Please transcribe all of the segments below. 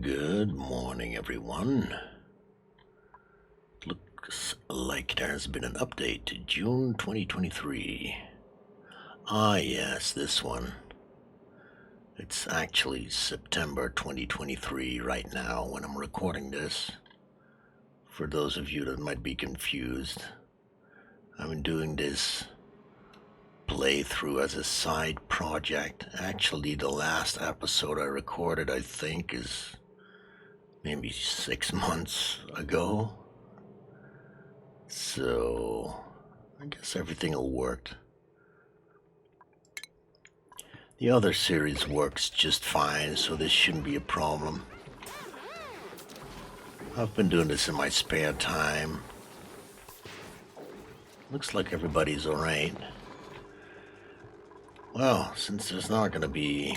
Good morning, everyone. Looks like there's been an update to June 2023. Ah, yes, this one. It's actually September 2023 right now when I'm recording this. For those of you that might be confused, I've been doing this playthrough as a side project. Actually, the last episode I recorded, I think, is maybe 6 months ago. So I guess everything will work. The other series works just fine, so this shouldn't be a problem. I've been doing this in my spare time. Looks like everybody's alright. Well, since there's not going to be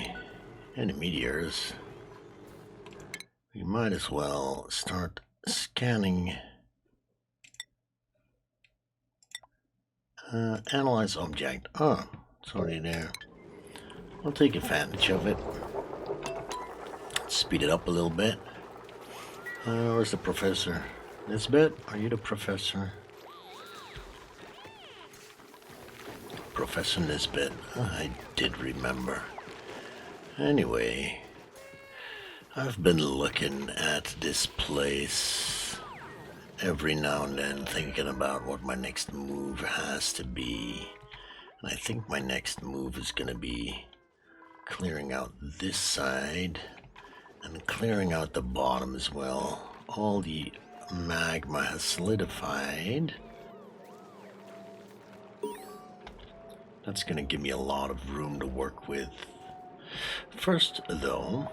any meteors, we might as well start scanning. Analyze object. Oh, it's already there. I'll take advantage of it. Speed it up a little bit. Where's the professor? Nisbet, are you the professor? Professor Nisbet. I did remember. Anyway, I've been looking at this place every now and then, thinking about what my next move has to be. And I think my next move is going to be clearing out this side and clearing out the bottom as well. All the magma has solidified. That's going to give me a lot of room to work with. First, though,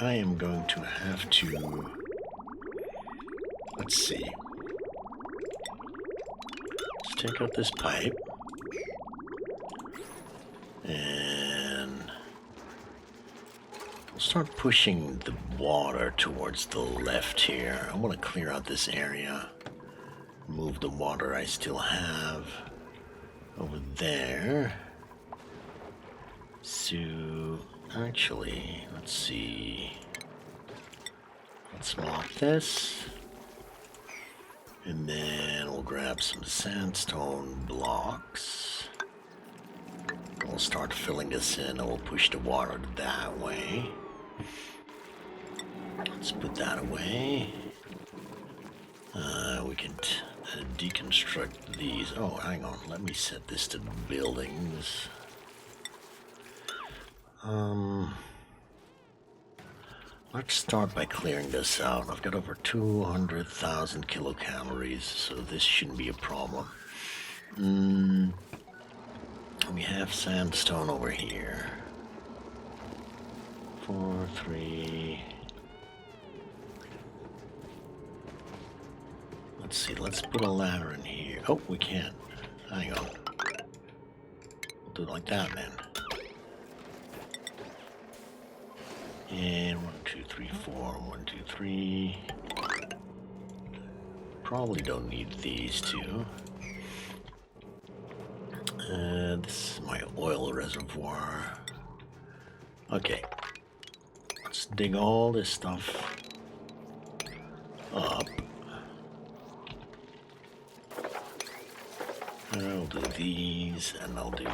I am going to have to... Let's see. Let's take out this pipe. And I'll start pushing the water towards the left here. I want to clear out this area. Move the water I still have over there. So, actually, let's see. Let's mark this. And then we'll grab some sandstone blocks. We'll start filling this in and we'll push the water that way. Let's put that away. We can deconstruct these. Oh, hang on. Let me set this to buildings. Let's start by clearing this out. I've got over 200,000 kilocalories, so this shouldn't be a problem. We have sandstone over here. 4, 3. Let's see, let's put a ladder in here. Oh, we can't. Hang on. We'll do it like that, man. And 1, 2, 3, 4. 1, 2, 3. Probably don't need these two. This is my oil reservoir. Okay. Let's dig all this stuff up. I'll do these, and I'll do...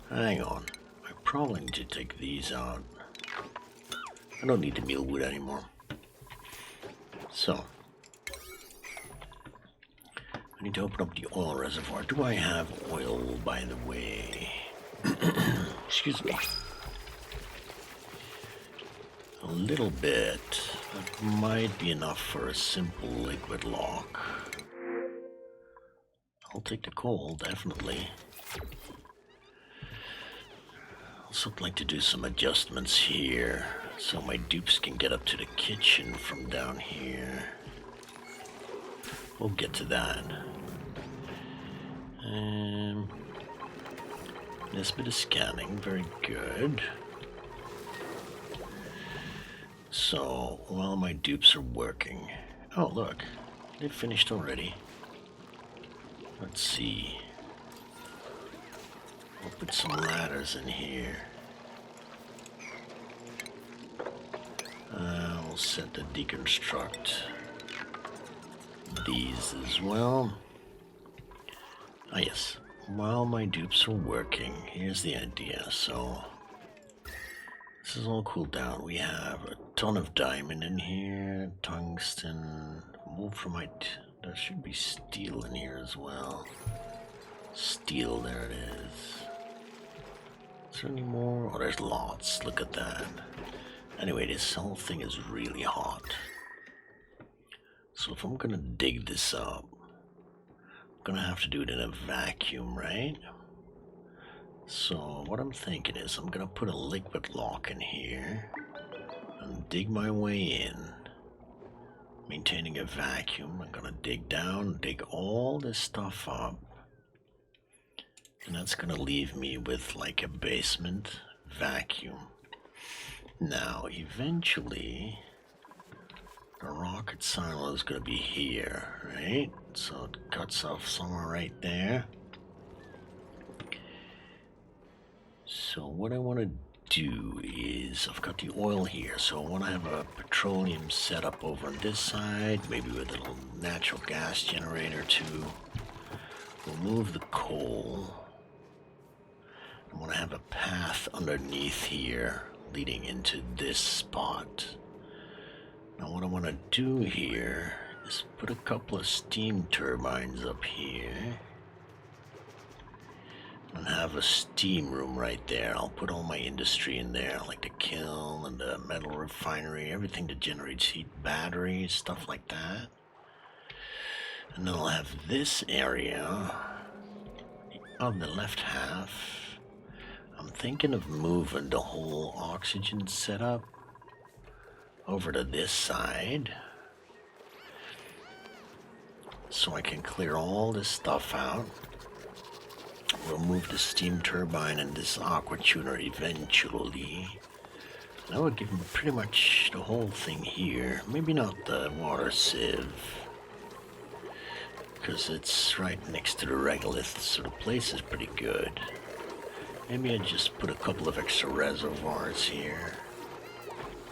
Hang on. I probably need to take these out. I don't need the meal wood anymore. So... I need to open up the oil reservoir. Do I have oil, by the way? Excuse me. A little bit. That might be enough for a simple liquid lock. I'll take the coal, definitely. Also like to do some adjustments here so my dupes can get up to the kitchen from down here. We'll get to that. This bit of scanning, very good. So, while my dupes are working... Oh, look, they finished already. Let's see. We'll put some ladders in here. all set to deconstruct these as well. Ah yes, while my dupes are working, here's the idea. So this is all cooled down. We have a ton of diamond in here, tungsten, wolframite. There should be steel in here as well. Steel, there it is. Is there any more? Oh, there's lots. Look at that. Anyway, this whole thing is really hot. So if I'm gonna dig this up, I'm gonna have to do it in a vacuum, right? So what I'm thinking is I'm gonna put a liquid lock in here and dig my way in, maintaining a vacuum. I'm gonna dig down, dig all this stuff up, and that's gonna leave me with like a basement vacuum. Now eventually the rocket silo is gonna be here, right? So it cuts off somewhere right there. So what I want to do is, I've got the oil here, so I want to have a petroleum setup over on this side, maybe with a little natural gas generator too. Remove the coal. I want to have a path underneath here leading into this spot. Now what I want to do here is put a couple of steam turbines up here and have a steam room right there. I'll put all my industry in there, like the kiln and the metal refinery, everything that generates heat, batteries, stuff like that. And then I'll have this area on the left half. I'm thinking of moving the whole oxygen setup over to this side so I can clear all this stuff out. We'll move the steam turbine and this aqua tuner eventually. That would give me pretty much the whole thing here. Maybe not the water sieve, because it's right next to the regolith, so the place is pretty good. Maybe I just put a couple of extra reservoirs here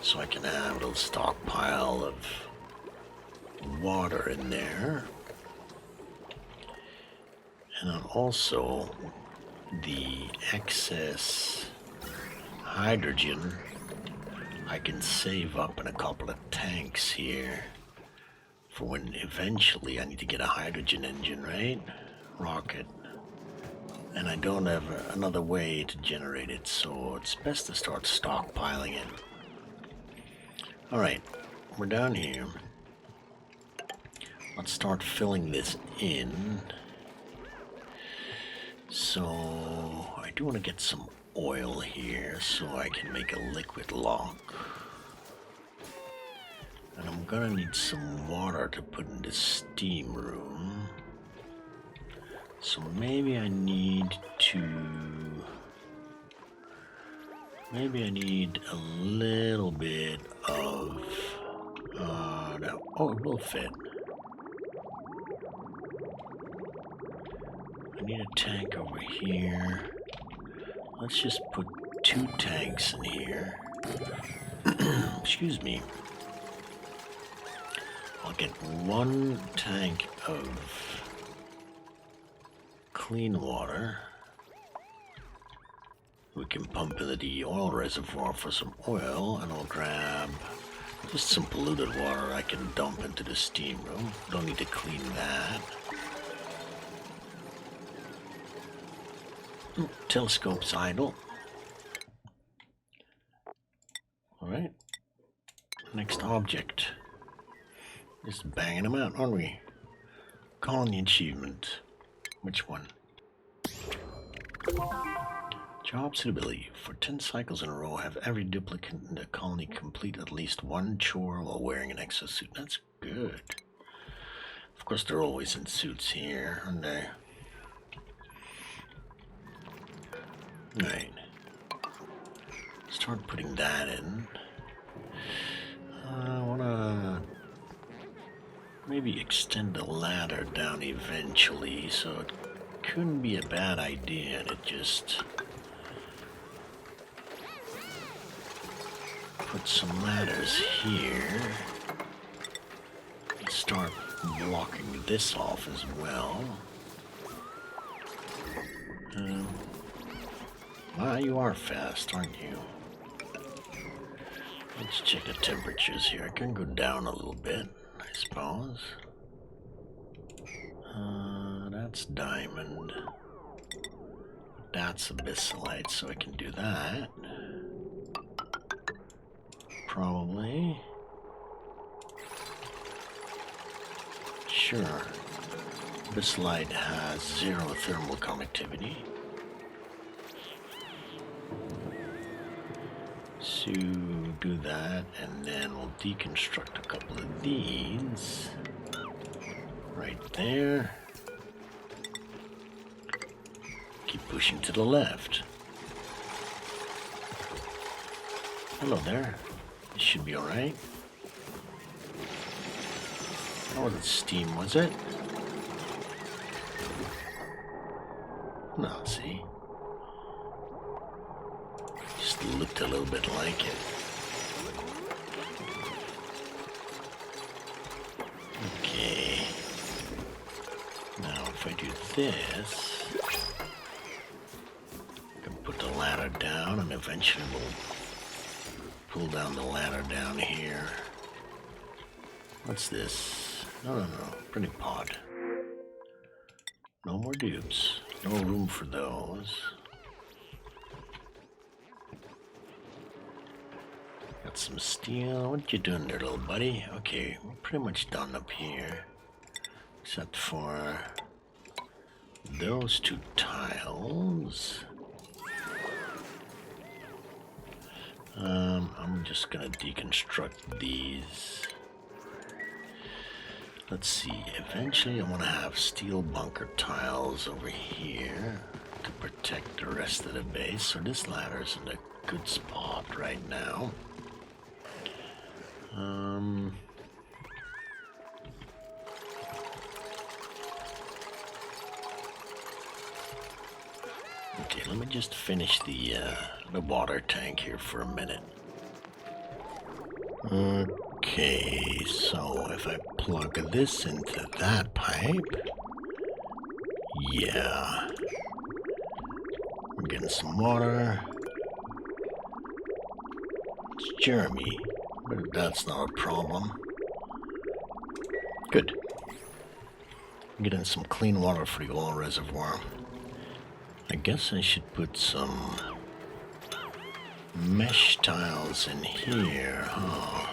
so I can have a little stockpile of water in there. And then also the excess hydrogen I can save up in a couple of tanks here for when eventually I need to get a hydrogen engine, right? Rocket. And I don't have another way to generate it, so it's best to start stockpiling it. Alright, we're down here. Let's start filling this in. So I do want to get some oil here so I can make a liquid lock. And I'm gonna need some water to put in this steam room. So maybe I need a little bit of, no, oh, it will fit. I need a tank over here. Let's just put 2 tanks in here. Excuse me. I'll get 1 tank of clean water. We can pump into the oil reservoir for some oil, and I'll grab just some polluted water I can dump into the steam room. Don't need to clean that. Telescope's idle. Alright. Next object. Just banging them out, aren't we? Colony achievement. Which one? Job suitability. For 10 cycles in a row, have every duplicate in the colony complete at least 1 chore while wearing an exosuit. That's good. Of course, they're always in suits here, aren't they? Right. Start putting that in. I wanna maybe extend the ladder down eventually, so it couldn't be a bad idea to just put some ladders here. Start blocking this off as well. Well, you are fast, aren't you? Let's check the temperatures here. I can go down a little bit, I suppose. That's diamond. That's abyssalite, so I can do that. Probably. Sure. Abyssalite has 0 thermal conductivity. So do that, and then we'll deconstruct a couple of these. Right there. Keep pushing to the left. Hello there. This should be alright. That wasn't steam, was it? No, see? Just looked a little bit like it. Okay. Now if I do this, I can put the ladder down and eventually we'll pull down the ladder down here. What's this? No. Pretty pod. No more dupes. No room for those. Got some steel. What you doing there, little buddy? Okay, we're pretty much done up here. Except for those 2 tiles. I'm just gonna deconstruct these. Let's see, eventually I want to have steel bunker tiles over here to protect the rest of the base, so this ladder's in a good spot right now. Okay, let me just finish the water tank here for a minute. Okay, so if I plug this into that pipe, yeah, I'm getting some water. It's Jeremy, but that's not a problem. Good. I'm getting some clean water for the oil reservoir. I guess I should put some mesh tiles in here, huh?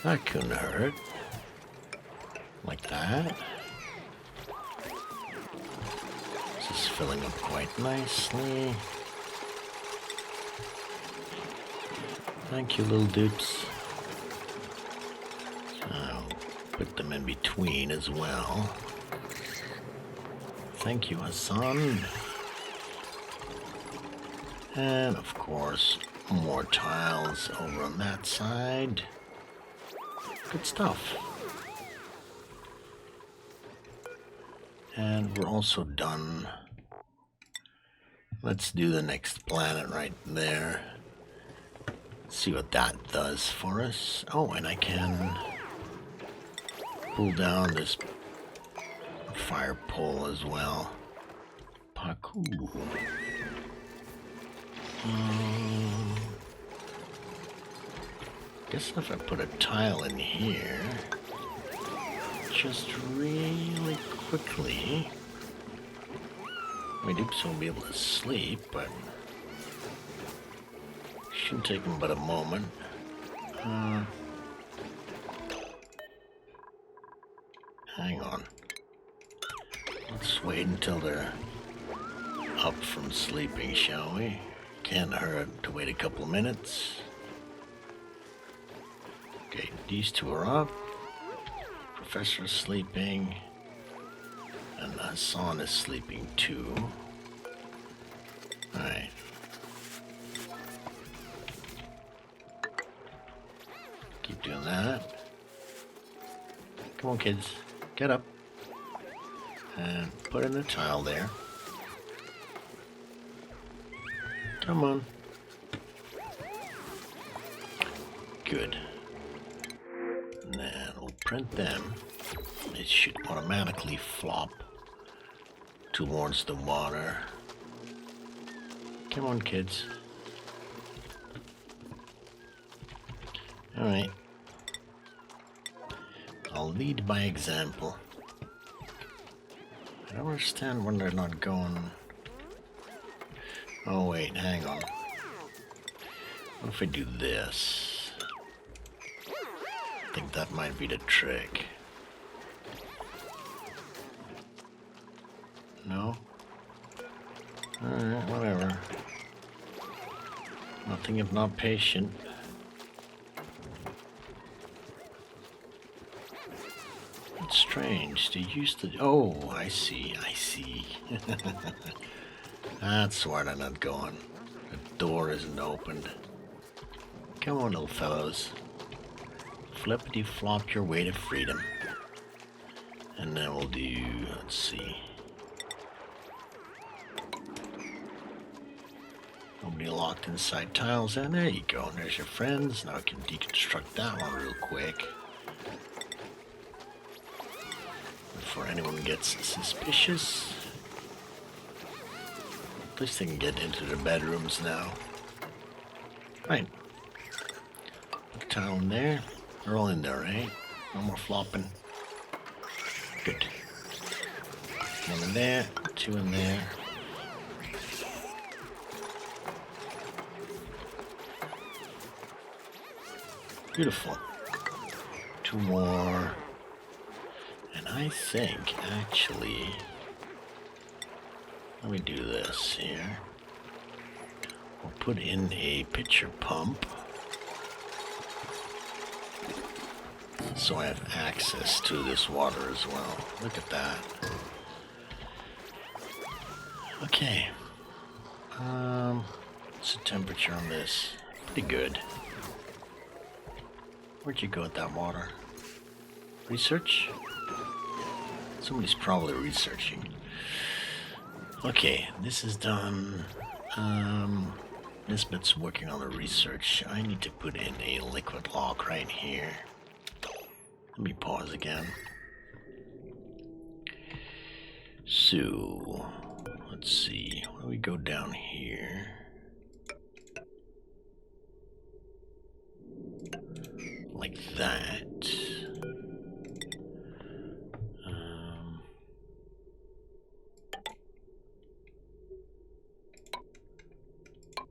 That couldn't hurt. Like that. This is filling up quite nicely. Thank you, little dupes. I'll put them in between as well. Thank you, Hassan. And of course, more tiles over on that side. Good stuff. And we're also done. Let's do the next planet right there. See what that does for us. Oh, and I can pull down this fire pole as well. Parkour. Guess if I put a tile in here, just really quickly, my dupes won't be able to sleep, but shouldn't take them but a moment. Hang on. Let's wait until they're up from sleeping, shall we? Can't hurt to wait a couple of minutes. Okay, these 2 are up. Professor's sleeping. And Hassan is sleeping too. Alright. Keep doing that. Come on, kids. Get up. And put in the tile there. Come on. good. And then we'll print them. It should automatically flop towards the water. Come on, kids. Alright. I'll lead by example. I don't understand when they're not going. Oh wait, hang on. What if I do this? I think that might be the trick. No? Alright, whatever. Nothing if not patient. It's strange. They used to. Oh, I see. That's why they're not going. The door isn't opened. Come on, little fellows. Flippity flop your way to freedom. And then we'll do. Let's see. Nobody locked inside tiles. And there you go. And there's your friends. Now I can deconstruct that one real quick. Before anyone gets suspicious. At least they can get into their bedrooms now. Right. Put a tile in there. They're all in there, right? No more flopping. Good. One in there, two in there. Beautiful. Two more. And I think, actually, let me do this here. We'll put in a pitcher pump. So I have access to this water as well. Look at that. Okay. What's the temperature on this? Pretty good. Where'd you go with that water? Research? Somebody's probably researching. Okay, this is done. This bit's working on the research. I need to put in a liquid lock right here. Let me pause again. So, let's see. Why don't we go down here? Like that.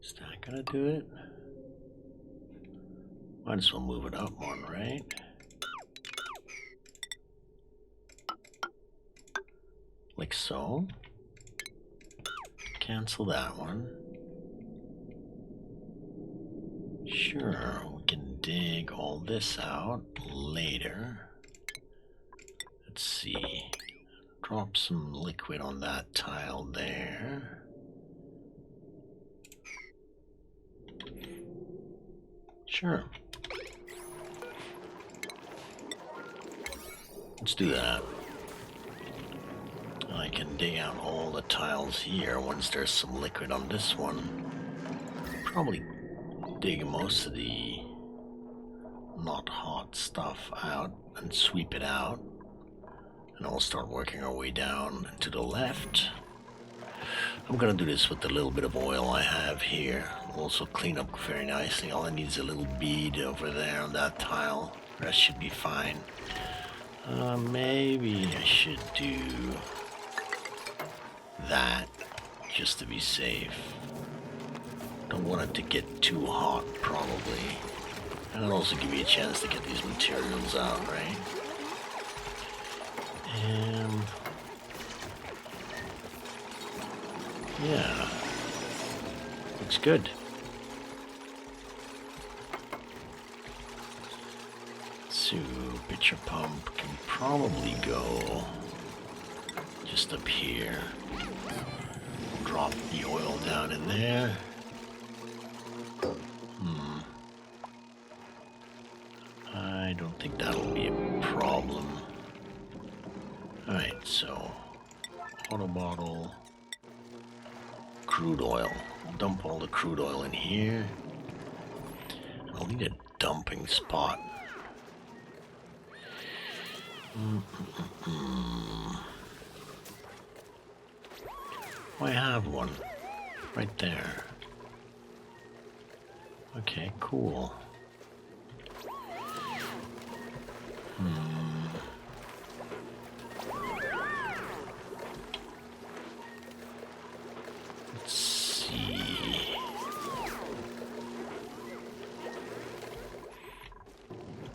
Is that gonna do it? Might as well move it up one, right? Like so. Cancel that one. Sure, we can dig all this out later. Let's see. Drop some liquid on that tile there. Sure. Let's do that. I can dig out all the tiles here once there's some liquid on this one. Probably dig most of the not hot stuff out and sweep it out. And then we'll start working our way down and to the left. I'm gonna do this with the little bit of oil I have here. Also clean up very nicely. All I need is a little bead over there on that tile. The rest should be fine. Maybe I should do that just to be safe. Don't want it to get too hot, probably. And it'll also give me a chance to get these materials out, right? And yeah, looks good. So, pitcher pump can probably go just up here. Drop the oil down in there. I don't think that'll be a problem. Alright, so auto bottle, crude oil. I'll dump all the crude oil in here. I'll need a dumping spot. I have one right there. Okay, cool. Let's see.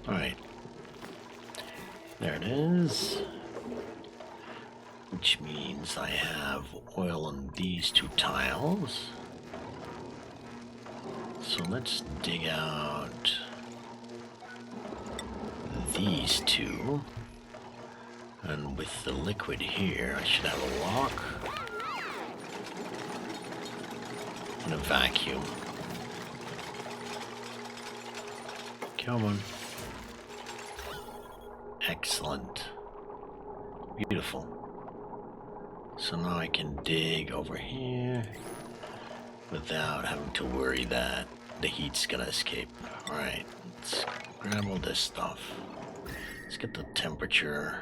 Alright. There it is. Which means I have oil on these two tiles. So let's dig out these two. And with the liquid here, I should have a lock and a vacuum. Come on. Excellent. Beautiful. So now I can dig over here without having to worry that the heat's gonna escape. Alright, let's grab all this stuff. Let's get the temperature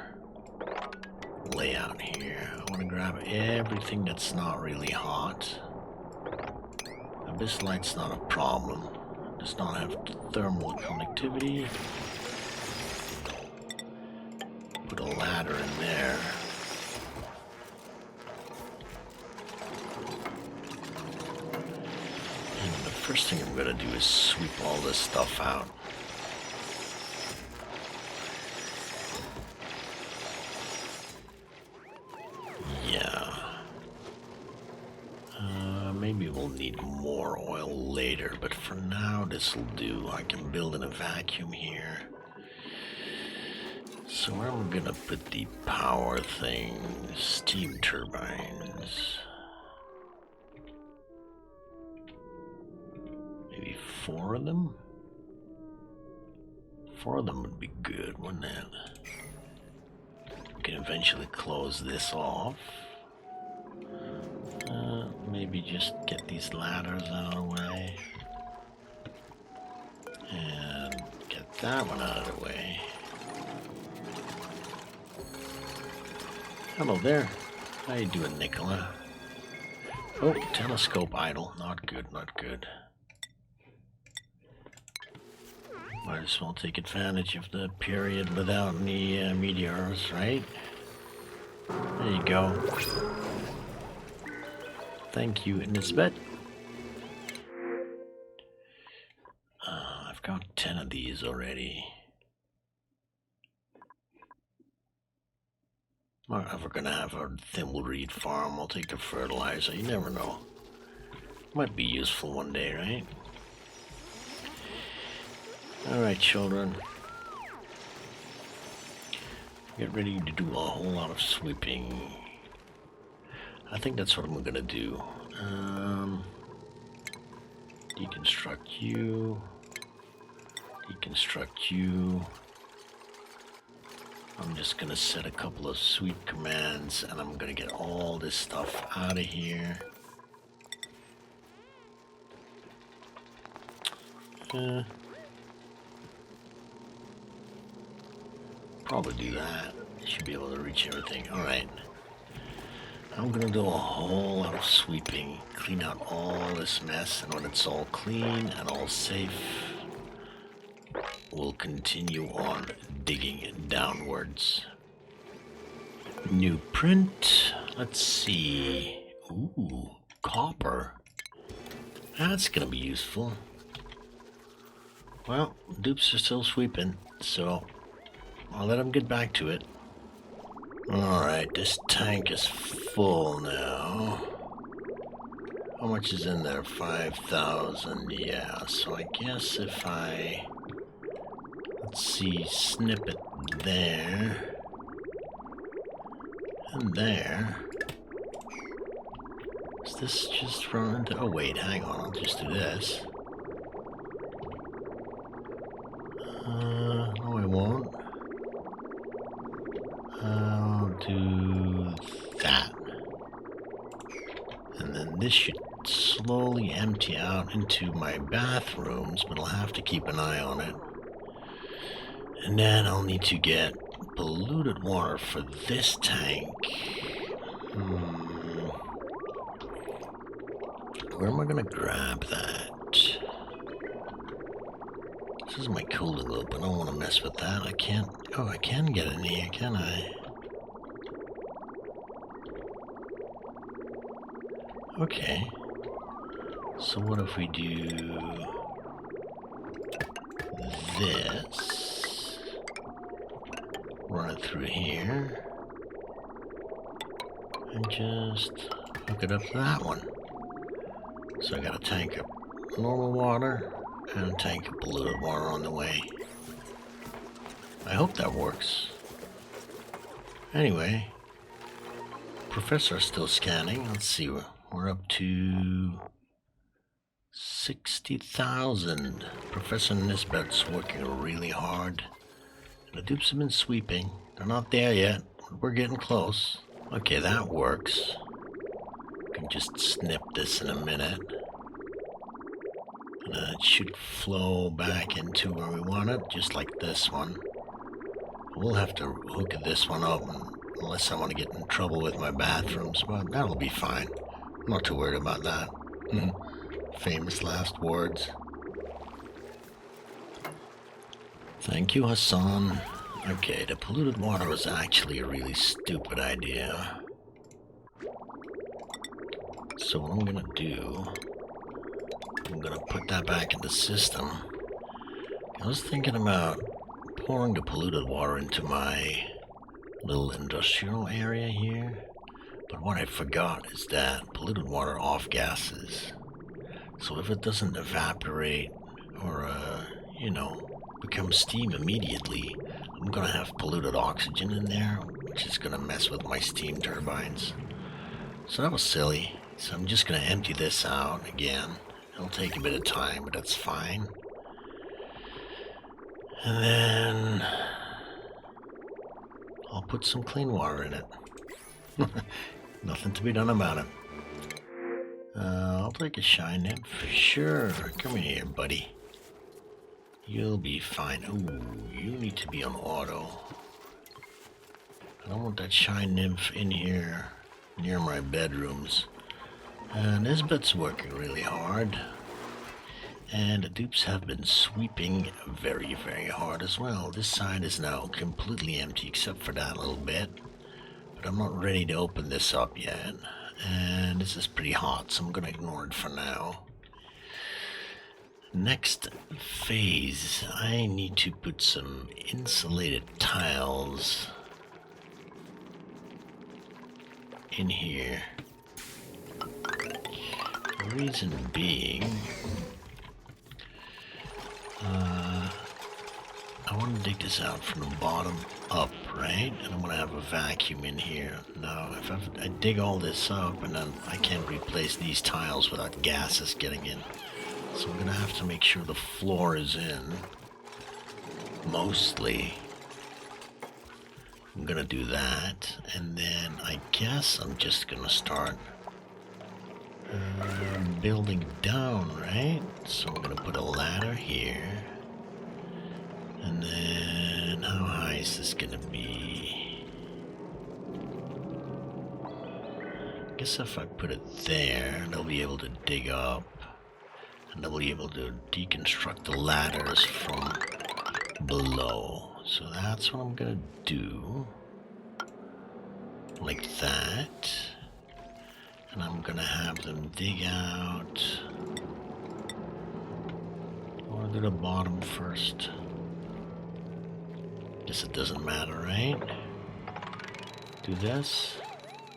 layout here. I want to grab everything that's not really hot. Abyss light's not a problem. Does not have thermal conductivity. Put a ladder in there. And the first thing I'm gonna do is sweep all this stuff out. Maybe we'll need more oil later, but for now this will do. I can build in a vacuum here. So where am I gonna put the power things? Steam turbines. Maybe 4 of them? 4 of them would be good, wouldn't it? We can eventually close this off. Maybe just get these ladders out of the way. And get that one out of the way. Hello there. How you doing, Nicola? Oh, telescope idle. Not good, not good. Might as well take advantage of the period without any meteors, right? There you go. Thank you, Nisbet. I've got 10 of these already. If we're gonna have a thimbleweed farm, I'll take the fertilizer. You never know. Might be useful one day, right? Alright, children. Get ready to do a whole lot of sweeping. I think that's what I'm gonna do. Deconstruct you. Deconstruct you. I'm just gonna set a couple of sweep commands and I'm gonna get all this stuff out of here. Probably do that. Should be able to reach everything. Alright. I'm gonna do a whole lot of sweeping, clean out all this mess, and when it's all clean and all safe, we'll continue on digging downwards. New print. Let's see. Ooh, copper. That's gonna be useful. Well, dupes are still sweeping, so I'll let them get back to it. Alright, this tank is full now. How much is in there? 5,000, yeah. So I guess if I, let's see, snip it there and there. Is this just run into, oh wait, hang on, I'll just do this. No I won't. I'll do that. And then this should slowly empty out into my bathrooms, but I'll have to keep an eye on it. And then I'll need to get polluted water for this tank. Where am I gonna grab that? This is my cooling loop. I don't want to mess with that. I can't. Oh, I can get in here, can I? Okay. So what if we do this? Run it through here. And just hook it up to that one. So I got a tank of normal water and a tank of polluted water on the way. I hope that works. Anyway, Professor's still scanning. Let's see, we're up to 60,000. Professor Nisbet's working really hard. The dupes have been sweeping. They're not there yet, but we're getting close. Okay, that works. Can just snip this in a minute. It should flow back into where we want it, just like this one. We'll have to hook this one up unless I want to get in trouble with my bathrooms, but that'll be fine. I'm not too worried about that. Famous last words. Thank you, Hassan. Okay, the polluted water was actually a really stupid idea. So what I'm gonna do, I'm gonna put that back in the system. I was thinking about pouring the polluted water into my little industrial area here, but what I forgot is that polluted water off gases. So if it doesn't evaporate or, become steam immediately, I'm gonna have polluted oxygen in there, which is gonna mess with my steam turbines. So that was silly. So I'm just gonna empty this out again. It'll take a bit of time, but that's fine. And then I'll put some clean water in it. Nothing to be done about it. I'll take a shine nymph. Sure, come here, buddy. You'll be fine. Ooh, you need to be on auto. I don't want that shine nymph in here near my bedrooms. Nisbet's working really hard. And the dupes have been sweeping very, very hard as well. This side is now completely empty except for that little bit. But I'm not ready to open this up yet. And this is pretty hot, so I'm going to ignore it for now. Next phase, I need to put some insulated tiles in here. The reason being, I want to dig this out from the bottom up, right? And I'm going to have a vacuum in here. Now, if I dig all this up and then I can't replace these tiles without gases getting in. So I'm going to have to make sure the floor is in. Mostly. I'm going to do that. And then I guess I'm just going to start building down, right? So I'm going to put a ladder here. And then, how high is this gonna be? I guess if I put it there, they'll be able to dig up. And they'll be able to deconstruct the ladders from below. So that's what I'm gonna do. Like that. And I'm gonna have them dig out. Or do the bottom first. Guess it doesn't matter, right? Do this.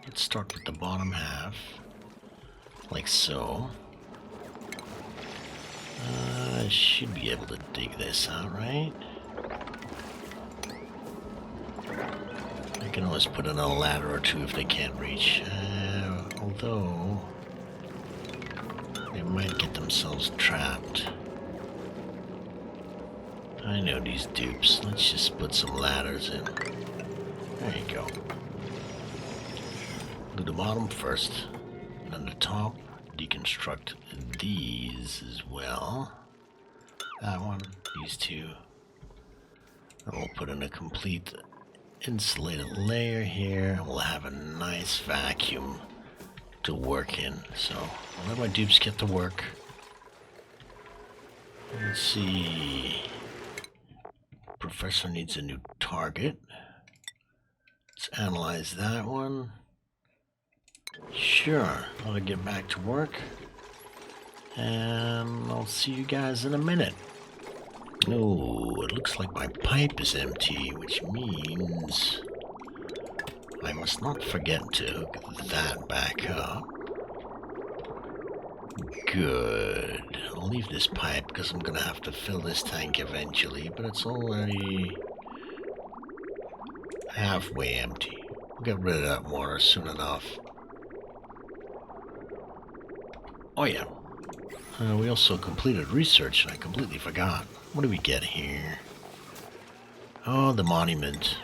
Let's start with the bottom half. Like so. I should be able to dig this out, right? I can always put in a ladder or two if they can't reach. Although, they might get themselves trapped. I know these dupes. Let's just put some ladders in. There you go. Do the bottom first, then the top, deconstruct these as well. That one, these two. And we'll put in a complete insulated layer here. We'll have a nice vacuum to work in. So I'll let my dupes get to work. Let's see. Professor needs a new target. Let's analyze that one. Sure, I'll get back to work. And I'll see you guys in a minute. Oh, it looks like my pipe is empty, which means I must not forget to hook that back up. Good. I'll leave this pipe because I'm going to have to fill this tank eventually, but it's already halfway empty. We'll get rid of that water soon enough. Oh yeah. We also completed research and I completely forgot. What do we get here? Oh, the monument.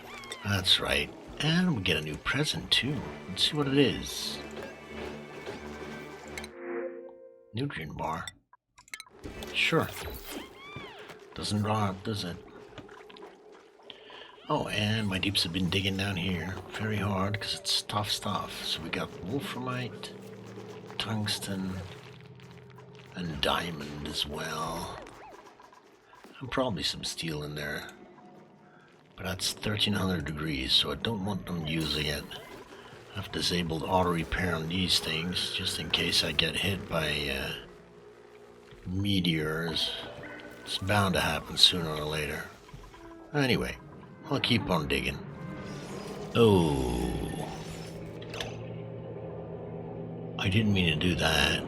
That's right. And we get a new present too. Let's see what it is. Nutrient bar. Sure. Doesn't rot, does it? Oh, and my deeps have been digging down here very hard because it's tough stuff. So we got wolframite, tungsten, and diamond as well. And probably some steel in there. But that's 1300 degrees, so I don't want them using it. I've disabled auto repair on these things just in case I get hit by meteors. It's bound to happen sooner or later. Anyway, I'll keep on digging. Oh, I didn't mean to do that.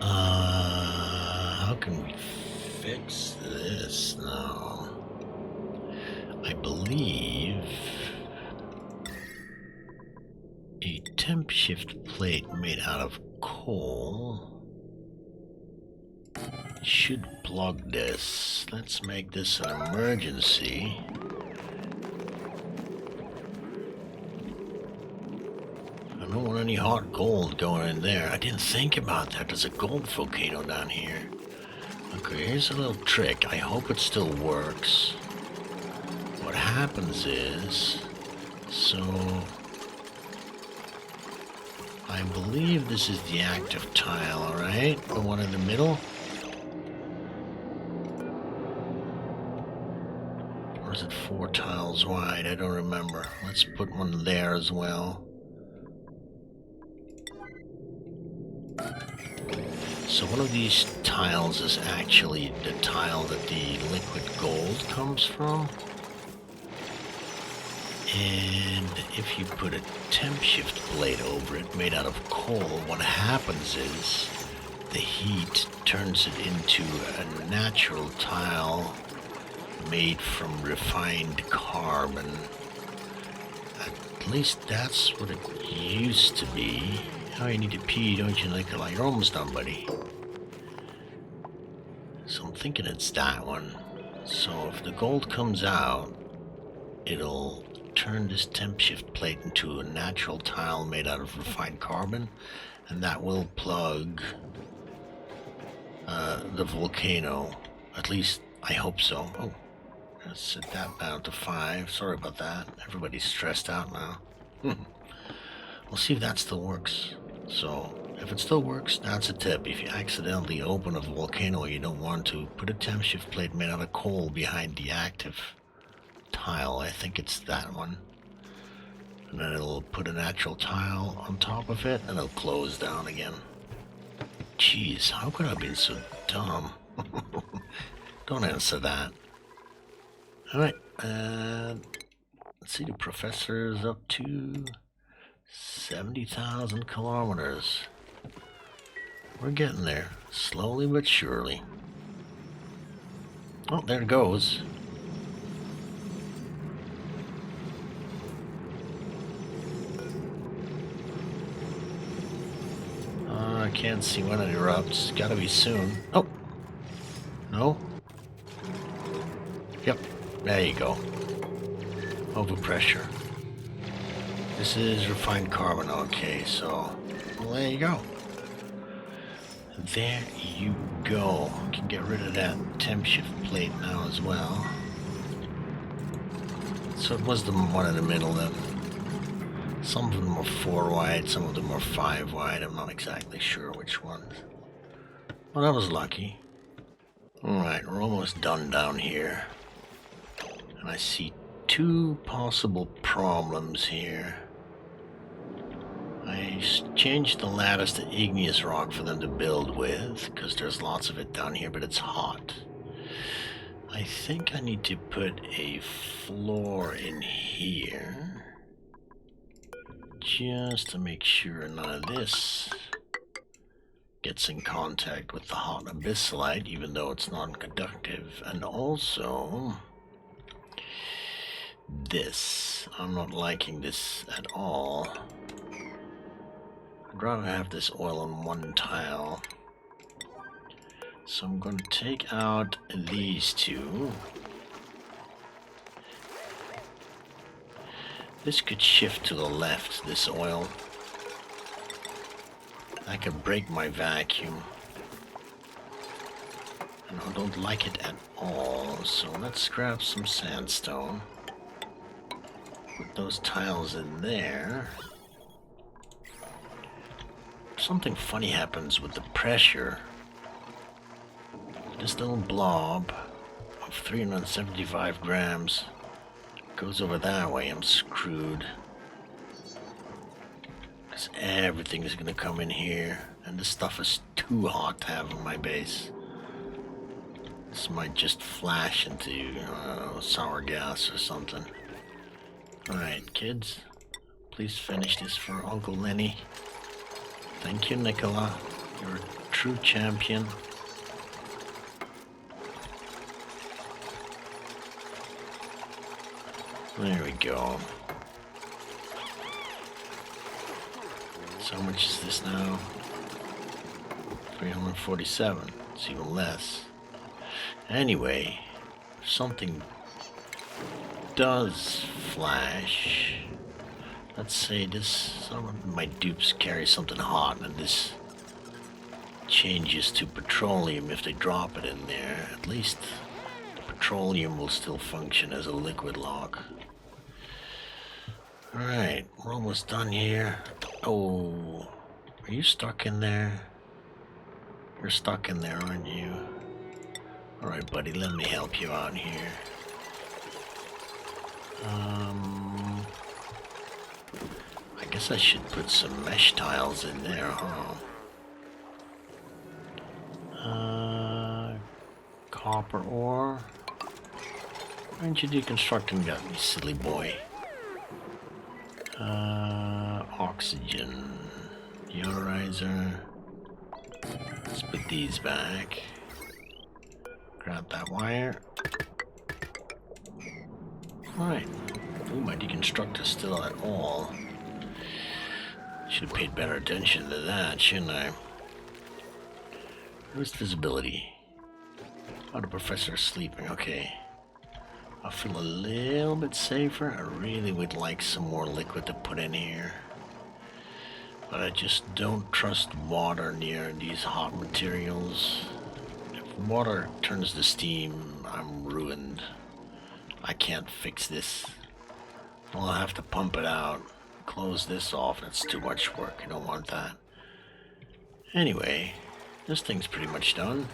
How can we fix this now? I believe a temp shift plate made out of coal should plug this. Let's make this an emergency. I don't want any hot gold going in there. I didn't think about that. There's a gold volcano down here. Okay, here's a little trick. I hope it still works. What happens is, so I believe this is the active tile, alright? The one in the middle? Or is it 4 tiles wide? I don't remember. Let's put one there as well. So one of these tiles is actually the tile that the liquid gold comes from. And if you put a temp shift plate over it made out of coal, what happens is the heat turns it into a natural tile made from refined carbon. At least that's what it used to be. Oh, you need to pee, don't you, Nikolai? You're almost done, buddy. So I'm thinking it's that one. So if the gold comes out, it'll turn this temp shift plate into a natural tile made out of refined carbon, and that will plug the volcano. At least I hope so. Oh, let's set that down to 5. Sorry about that. Everybody's stressed out now. We'll see if that still works. So if it still works, that's a tip. If you accidentally open a volcano you don't want to, put a temp shift plate made out of coal behind the active tile. I think it's that one. And then it'll put a natural tile on top of it and it'll close down again. Jeez, how could I have been so dumb? Don't answer that. Alright, let's see, the professor's up to 70,000 kilometers. We're getting there, slowly but surely. Oh, there it goes. I can't see when it erupts. Gotta be soon. Oh! No? Yep, there you go. Overpressure. This is refined carbon, okay, so we'll Well, there you go. There you go. Can get rid of that temp shift plate now as well. So it was the one in the middle then. Some of them are 4 wide, some of them are 5 wide. I'm not exactly sure which ones. Well, that was lucky. Alright, we're almost done down here. And I see 2 possible problems here. I changed the lattice to igneous rock for them to build with, because there's lots of it down here, but it's hot. I think I need to put a floor in here, just to make sure none of this gets in contact with the hot abyssalite, even though it's non-conductive. And also, this. I'm not liking this at all. I'd rather have this oil on one tile. So I'm going to take out these 2. This could shift to the left, this oil. I could break my vacuum. And I don't like it at all. So let's grab some sandstone. Put those tiles in there. Something funny happens with the pressure. This little blob of 375 grams goes over that way. I'm screwed. Because everything is going to come in here. And this stuff is too hot to have on my base. This might just flash into sour gas or something. Alright, kids. Please finish this for Uncle Lenny. Thank you, Nicola. You're a true champion. There we go. So how much is this now? 347. It's even less. Anyway, if something does flash, let's say some of my dupes carry something hot and this changes to petroleum if they drop it in there. At least the petroleum will still function as a liquid lock. Alright, we're almost done here. Oh, are you stuck in there? You're stuck in there, aren't you? Alright, buddy, let me help you out here. I guess I should put some mesh tiles in there, huh? Copper ore. Why aren't you deconstructing that, you silly boy? Oxygen. Deodorizer. Let's put these back. Grab that wire. Alright. Ooh, my deconstructor's still at all. Should have paid better attention to that, shouldn't I? Where's visibility? Oh, the professor's sleeping. Okay. I feel a little bit safer. I really would like some more liquid to put in here. But I just don't trust water near these hot materials. If water turns to steam, I'm ruined. I can't fix this. I'll have to pump it out. Close this off. That's too much work. I don't want that. Anyway, this thing's pretty much done.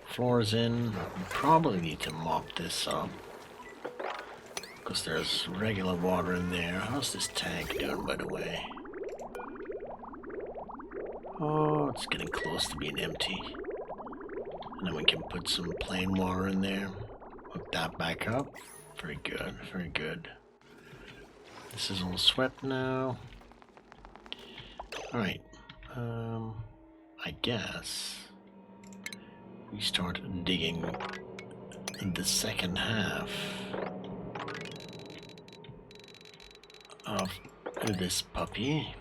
Floor's in. We probably need to mop this up, because there's regular water in there. How's this tank doing, by the way? Oh, it's getting close to being empty. And then we can put some plain water in there. Hook that back up. Very good, very good. This is all swept now. Alright. I guess we start digging in the second half of this puppy.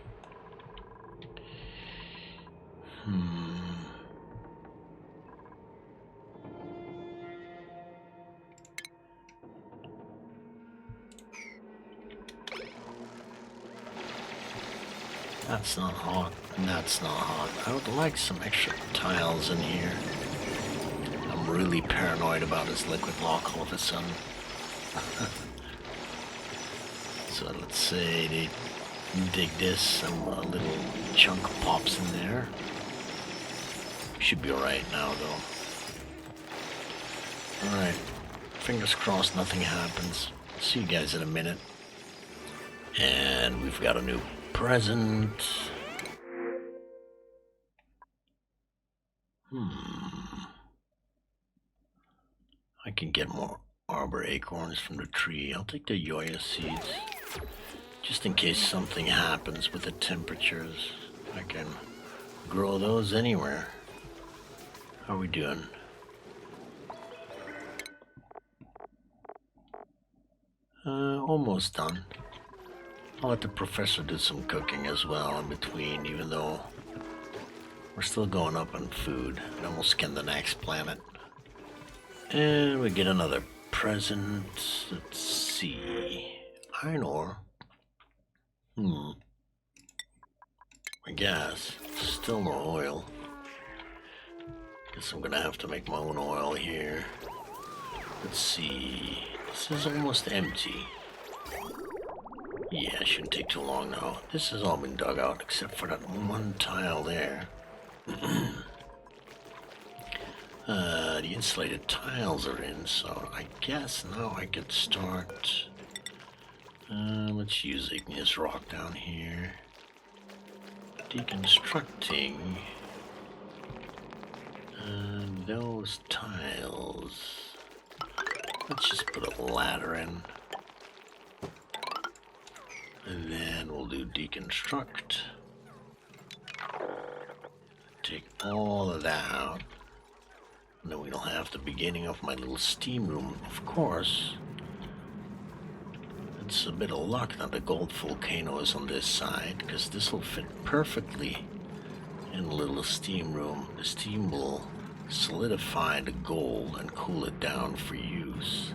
That's not hot, and that's not hot. I would like some extra tiles in here. I'm really paranoid about this liquid lock all of a sudden. So let's say they dig this, and a little chunk pops in there. Should be alright now though. Alright, fingers crossed nothing happens. See you guys in a minute. And we've got a new present. I can get more arbor acorns from the tree. I'll take the yoya seeds. Just in case something happens with the temperatures. I can grow those anywhere. How are we doing? Almost done. I'll let the professor do some cooking as well in between, even though we're still going up on food. And then we'll scan the next planet. And we get another present. Let's see. Iron ore. I guess. Still no oil. Guess I'm gonna have to make my own oil here. Let's see. This is almost empty. Yeah, it shouldn't take too long now. This has all been dug out except for that one tile there. The insulated tiles are in, so I guess now I could start. Let's use igneous rock down here. Deconstructing those tiles. Let's just put a ladder in. And then we'll do deconstruct. Take all of that out. And then we'll have the beginning of my little steam room, of course. It's a bit of luck that the gold volcano is on this side, because this will fit perfectly in the little steam room. The steam will solidify the gold and cool it down for use.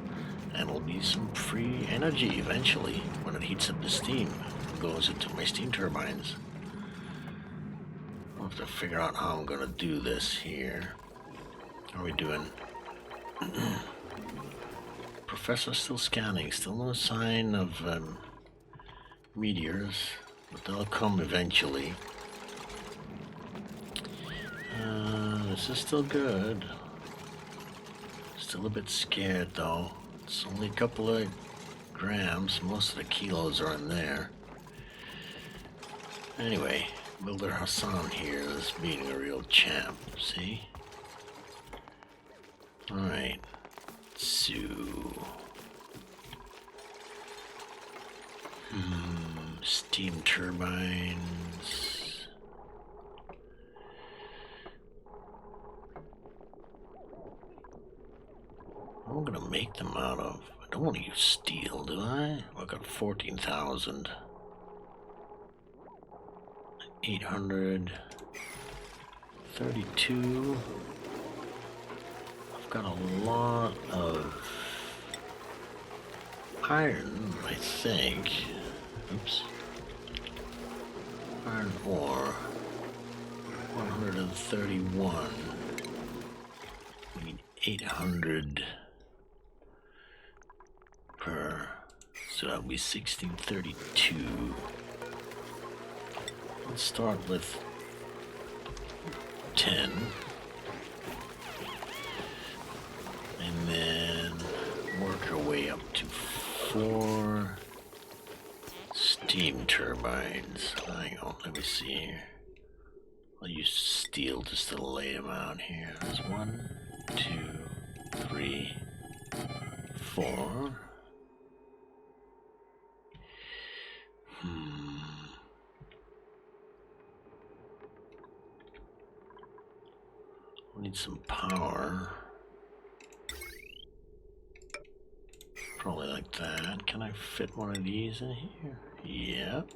And it'll be some free energy eventually when it heats up the steam and goes into my steam turbines. I'll have to figure out how I'm gonna do this here. How are we doing? Professor's still scanning, still no sign of meteors, but they'll come eventually. This is still good. Still a bit scared though. It's only a couple of grams, most of the kilos are in there. Anyway, Builder Hassan here is being a real champ, see? Alright, so... steam turbines... What am I gonna make them out of? I don't want to use steel, do I? I got 14,000. 832. I've got a lot of iron, I think. Oops. Iron ore. 131. We need 800 per. So that'll be 1632. Let's start with 10. And then work our way up to 4 steam turbines. Hang on, let me see here. I'll use steel just to lay them out here. There's 1, 2, 3, 4. We need some power. Probably like that. Can I fit one of these in here? Yep.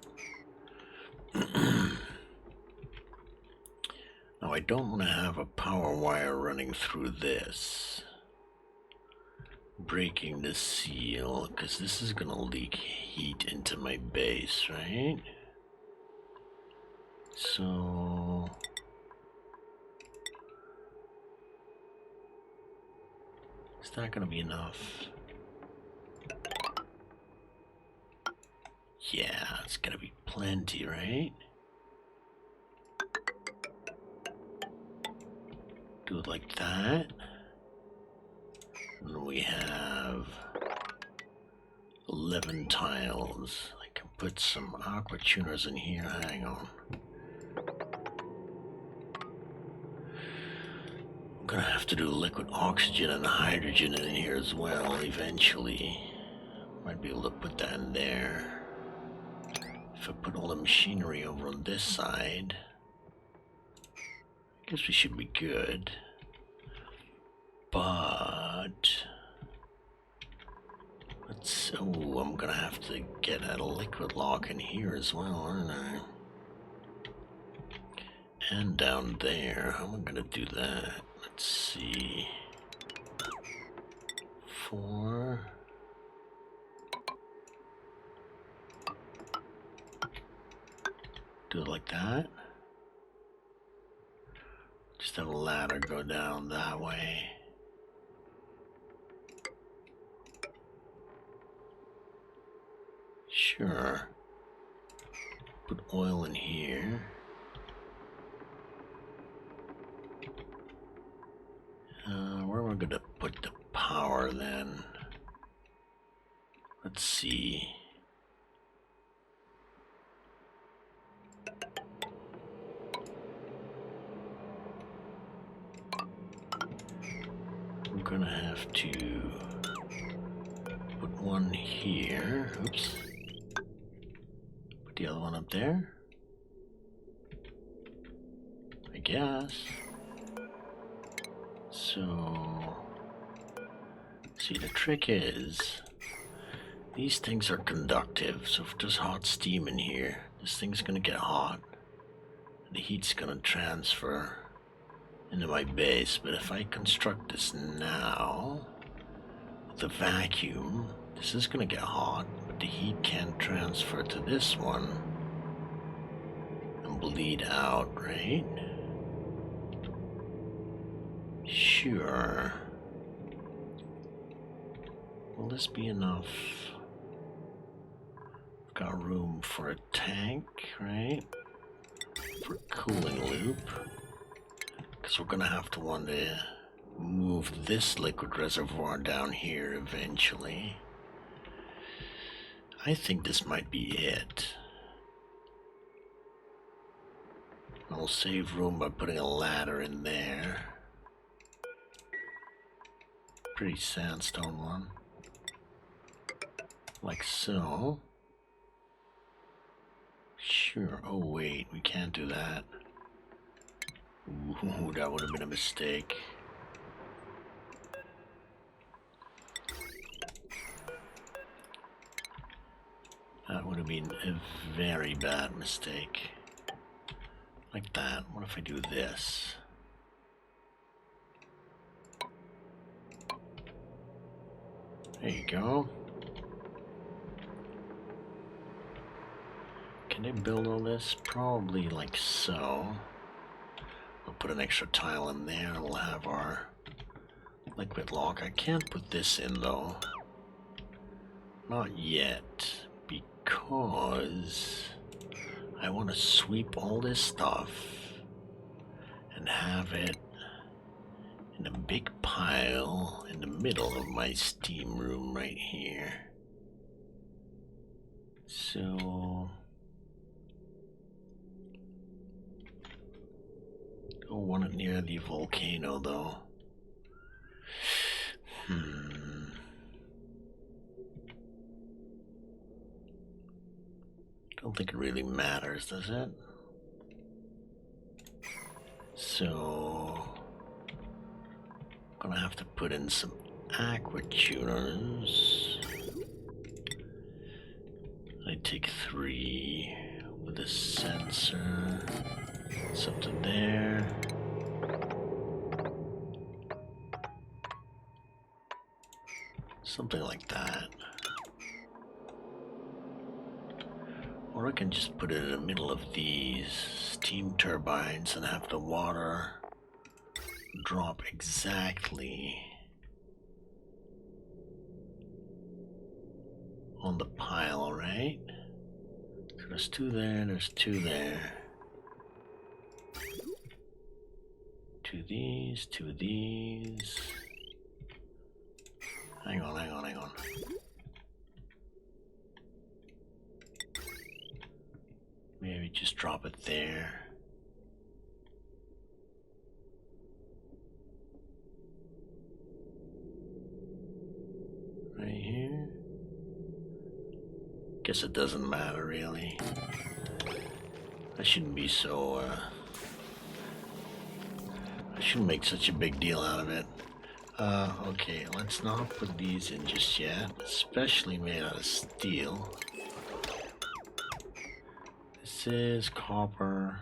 Now I don't want to have a power wire running through this. Breaking the seal, because this is going to leak heat into my base, right? So is that gonna be enough? Yeah, it's gonna be plenty, right? Do it like that. And we have 11 tiles. I can put some aqua tuners in here. Hang on. I'm gonna have to do liquid oxygen and hydrogen in here as well eventually. Might be able to put that in there. If I put all the machinery over on this side, I guess we should be good. But let's. Oh, I'm gonna have to get a liquid lock in here as well, aren't I? And down there. How am I gonna do that? Let's see. 4. Do it like that. Just have a ladder go down that way. Sure. Put oil in here. Where am I gonna put the power then? Let's see. I'm gonna have to put one here. Oops. Put the other one up there. I guess. So, see, the trick is these things are conductive. So if there's hot steam in here, this thing's gonna get hot. The heat's gonna transfer into my base. But if I construct this now with a vacuum, this is gonna get hot, but the heat can't transfer to this one and bleed out, right? Sure. Will this be enough? I've got room for a tank, right? For a cooling loop. Because we're gonna have to want to move this liquid reservoir down here eventually. I think this might be it. I'll save room by putting a ladder in there. Pretty sandstone one. Like so. Sure. Oh wait, we can't do that. Ooh, that would have been a mistake. That would have been a very bad mistake. Like that. What if I do this? There you go. Can I build all this? Probably like so. We'll put an extra tile in there and we'll have our liquid lock. I can't put this in though. Not yet. Because I want to sweep all this stuff and have it in a big pile in the middle of my steam room right here. So don't want it near the volcano though. Don't think it really matters, does it? So I'm gonna have to put in some aqua tuners. I take 3 with a sensor. It's up to there. Something like that. Or I can just put it in the middle of these steam turbines and have the water drop exactly on the pile, right? So there's two there, there's two there. Two of these, two of these. Hang on. Maybe just drop it there. Right here. Guess it doesn't matter really. I shouldn't be so, I shouldn't make such a big deal out of it. Okay, let's not put these in just yet, especially made out of steel. This is copper.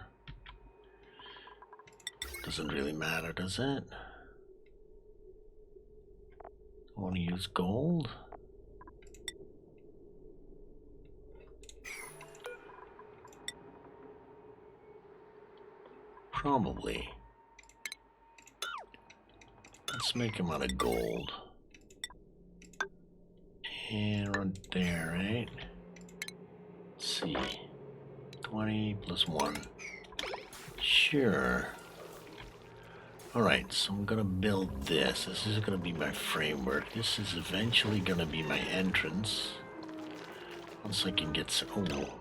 Doesn't really matter, does it? I want to use gold. Probably. Let's make them out of gold. And right there, right? Let's see. 20 plus 1. Sure. Alright, so I'm gonna build this. This is gonna be my framework. This is eventually gonna be my entrance. Once I can get some... Oh.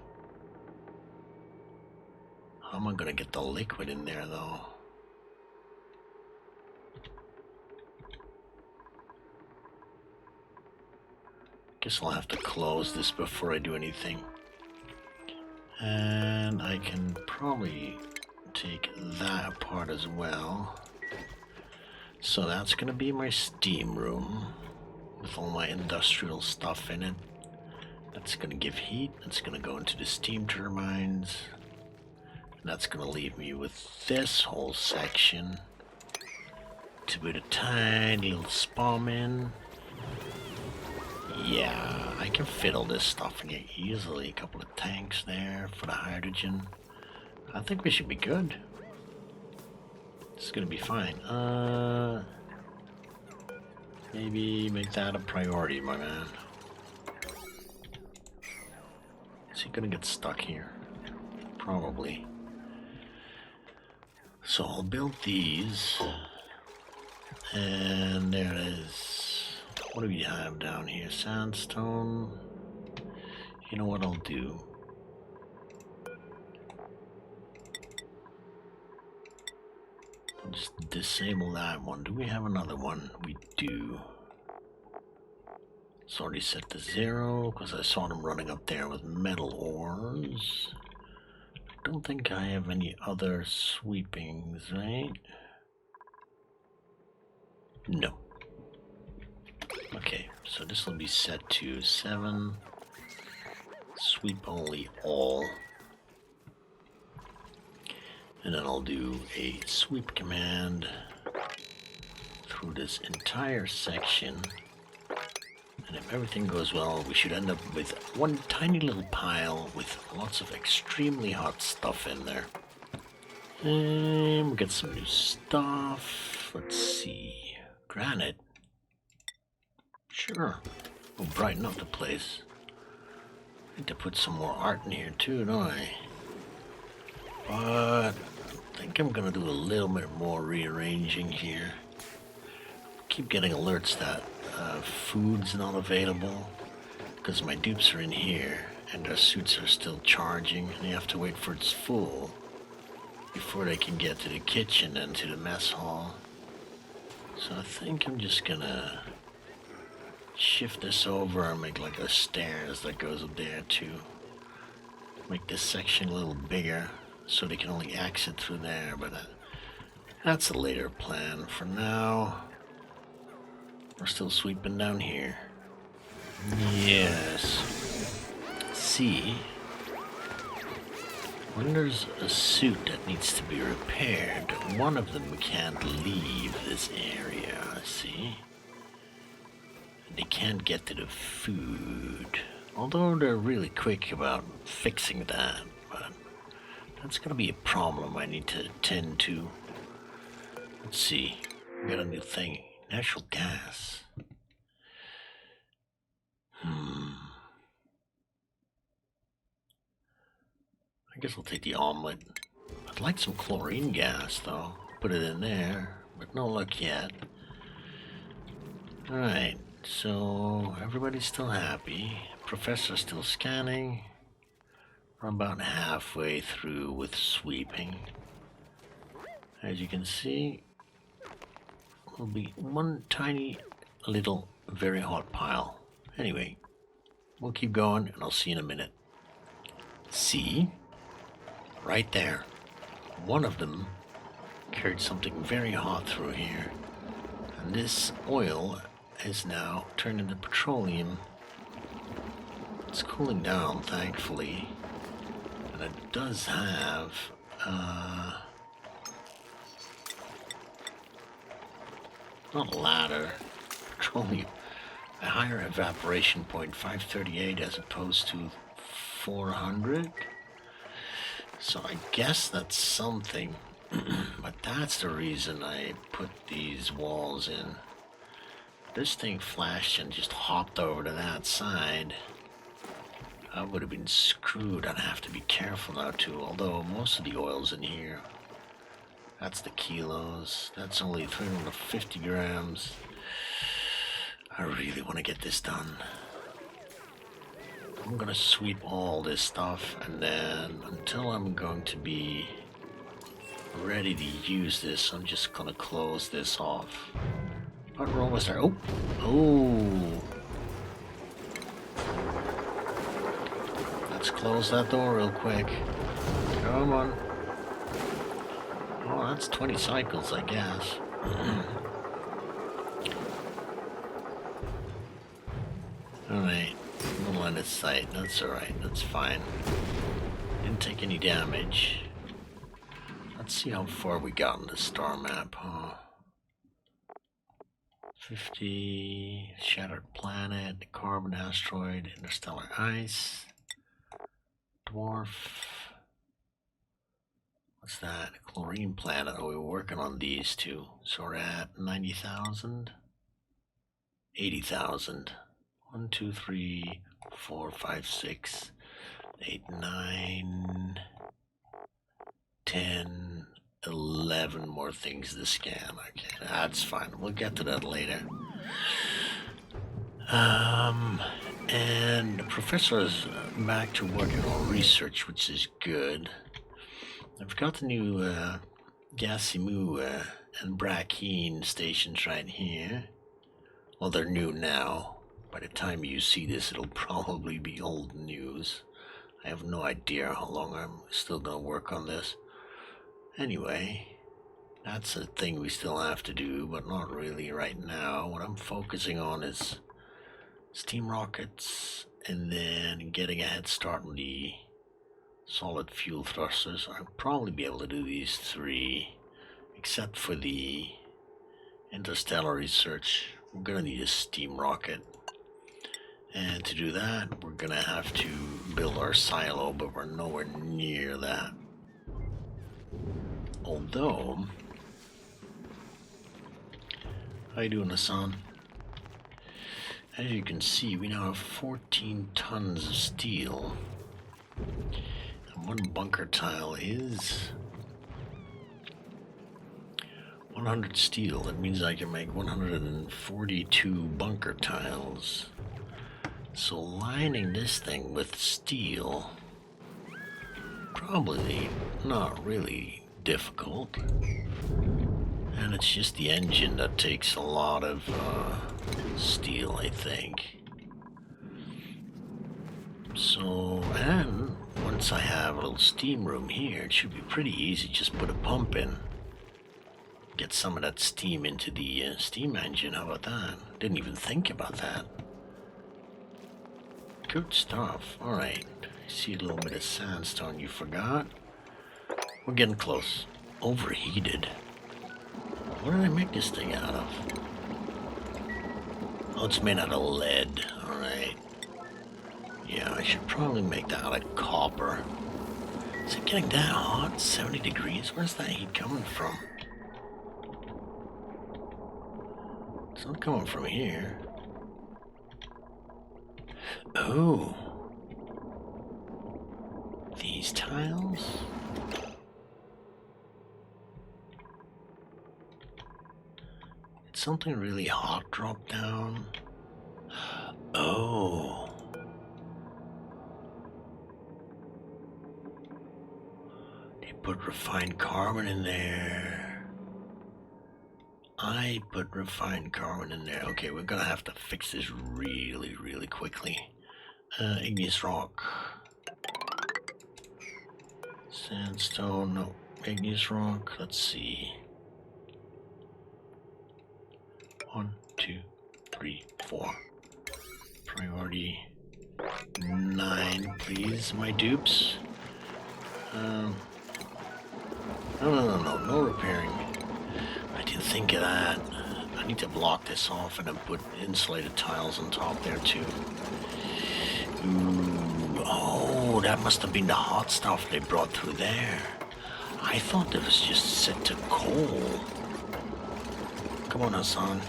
How am I gonna get the liquid in there, though? Guess I'll have to close this before I do anything. And I can probably take that apart as well. So that's gonna be my steam room with all my industrial stuff in it. That's gonna give heat. That's gonna go into the steam turbines. And that's gonna leave me with this whole section to put a tiny little spam in. Yeah, I can fit all this stuff in here easily. A couple of tanks there for the hydrogen. I think we should be good. It's gonna be fine. Maybe make that a priority, my man. Is he gonna get stuck here? Probably. So I'll build these. And there it is. What do we have down here? Sandstone. You know what I'll do? I'll just disable that one. Do we have another one? We do. It's already set to 0 because I saw them running up there with metal ores. I don't think I have any other sweepings, right? No. Okay, so this will be set to 7. Sweep only all. And then I'll do a sweep command through this entire section. And if everything goes well, we should end up with one tiny little pile with lots of extremely hot stuff in there. And we'll get some new stuff. Let's see. Granite. Sure. We'll brighten up the place. Need to put some more art in here too, don't I? But I think I'm gonna do a little bit more rearranging here. Keep getting alerts that food's not available because my dupes are in here and their suits are still charging and you have to wait for it's full before they can get to the kitchen and to the mess hall. So I think I'm just gonna shift this over and make like a stairs that goes up there too. Make this section a little bigger so they can only exit through there, but that's a later plan. For now, we're still sweeping down here. Yes. See, when there's a suit that needs to be repaired, one of them can't leave this area, see? They can't get to the food. Although they're really quick about fixing that, but that's gonna be a problem I need to attend to. Let's see. We got a new thing. Natural gas. I guess I'll take the omelet. I'd like some chlorine gas, though. Put it in there, but no luck yet. Alright, so everybody's still happy. Professor's still scanning. We're about halfway through with sweeping. As you can see, will be one tiny little very hot pile. Anyway, we'll keep going and I'll see you in a minute. See? Right there. One of them carried something very hot through here. And this oil is now turned into petroleum. It's cooling down, thankfully. And it does have not a ladder, petroleum, a higher evaporation point, 538 as opposed to 400. So I guess that's something, but that's the reason I put these walls in. This thing flashed and just hopped over to that side. I would have been screwed. I'd have to be careful now too, although most of the oil's in here. That's the kilos. That's only 350 grams. I really want to get this done. I'm gonna sweep all this stuff, and then until I'm going to be ready to use this, I'm just gonna close this off. But we're almost there. Oh! Let's close that door real quick. Come on. Oh, that's 20 cycles, I guess. Alright, no line of sight. That's alright, that's fine. Didn't take any damage. Let's see how far we got in the star map, huh? 50, shattered planet, carbon asteroid, interstellar ice, dwarf. What's that? Chlorine planet. Oh, we were working on these two. So we're at 90,000, 80,000. 1, 2, 3, 4, 5, 6, 8, 9, 10, 11 more things to scan. Okay, that's fine. We'll get to that later. And the professor is back to working on research, which is good. I've got the new Gasimu and Brackeen stations right here. Well, they're new now. By the time you see this, it'll probably be old news. I have no idea how long I'm still going to work on this. Anyway, that's a thing we still have to do, but not really right now. What I'm focusing on is steam rockets and then getting a head start on the solid fuel thrusters. I'll probably be able to do these three, except for the interstellar research. We're going to need a steam rocket. And to do that, we're going to have to build our silo, but we're nowhere near that. Although, how you doing, Hassan? As you can see, we now have 14 tons of steel. And one bunker tile is 100 steel. That means I can make 142 bunker tiles. So lining this thing with steel, probably not really difficult. And it's just the engine that takes a lot of steel, I think. So, and once I have a little steam room here, it should be pretty easy. Just put a pump in. Get some of that steam into the steam engine. How about that? Didn't even think about that. Good stuff. Alright. See a little bit of sandstone you forgot. We're getting close. Overheated. What did I make this thing out of? Oh, it's made out of lead. Alright. Yeah, I should probably make that out of copper. Is it getting that hot? 70 degrees? Where's that heat coming from? It's not coming from here. Oh. These tiles? Did something really hot drop down? Oh. They put refined carbon in there. I put refined carbon in there. Okay, we're gonna have to fix this really, really quickly. Igneous rock. Sandstone, no. Igneous rock, let's see. 1, 2, 3, 4. Priority 9, please, my dupes. No repairing. I didn't think of that. I need to block this off and then put insulated tiles on top there too. Ooh, oh, that must have been the hot stuff they brought through there. I thought it was just set to coal. Come on, Hassan.